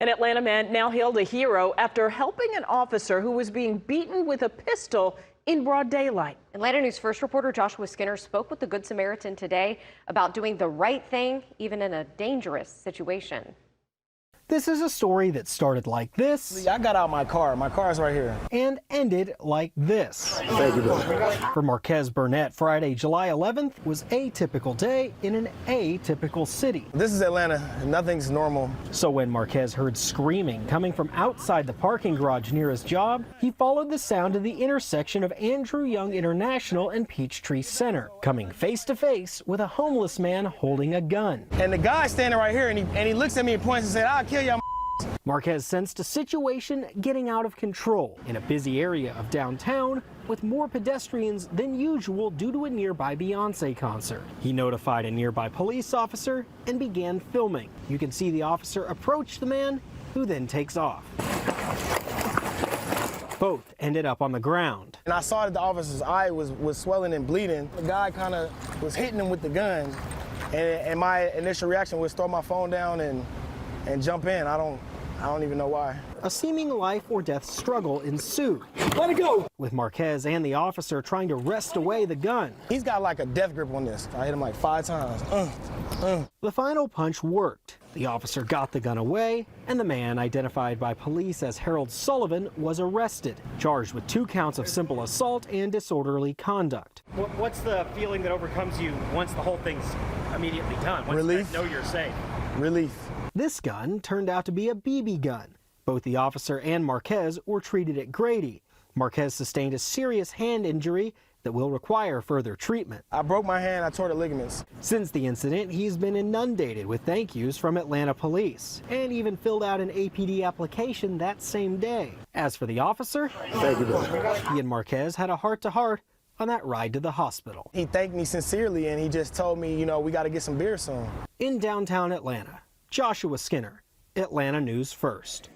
An Atlanta man now hailed a hero after helping an officer who was being beaten with a pistol in broad daylight. Atlanta News First reporter Joshua Skinner spoke with the Good Samaritan today about doing the right thing, even in a dangerous situation. This is a story that started like this. I got out my car. My car's right here. And ended like this. Thank you, brother. For Marquez Burnett, Friday, July 11th was a typical day in an atypical city. This is Atlanta. Nothing's normal. So when Marquez heard screaming coming from outside the parking garage near his job, he followed the sound to the intersection of Andrew Young International and Peachtree Center, coming face to face with a homeless man holding a gun. And the guy's standing right here, and he looks at me and points and said, "I'll kill y'all." Marquez sensed a situation getting out of control in a busy area of downtown with more pedestrians than usual due to a nearby Beyonce concert. He notified a nearby police officer and began filming. You can see the officer approach the man, who then takes off. Both ended up on the ground. And I saw that the officer's eye was swelling and bleeding. The guy kind of was hitting him with the gun, and my initial reaction was throw my phone down and jump in. I don't even know why. A seeming life or death struggle ensued. Let it go! With Marquez and the officer trying to wrest away the gun. He's got like a death grip on this. I hit him like 5 times. The final punch worked. The officer got the gun away, and the man, identified by police as Harold Sullivan, was arrested, charged with 2 counts of simple assault and disorderly conduct. What's the feeling that overcomes you once the whole thing's immediately done? Once Relief. you know you're safe? Relief. This gun turned out to be a BB gun. Both the officer and Marquez were treated at Grady. Marquez sustained a serious hand injury that will require further treatment. I broke my hand. I tore the ligaments. Since the incident, he's been inundated with thank yous from Atlanta police and even filled out an APD application that same day. As for the officer, Thank you, brother. he and Marquez had a heart-to-heart on that ride to the hospital. He thanked me sincerely, and he just told me, you know, we got to get some beer soon. In downtown Atlanta, Joshua Skinner, Atlanta News First.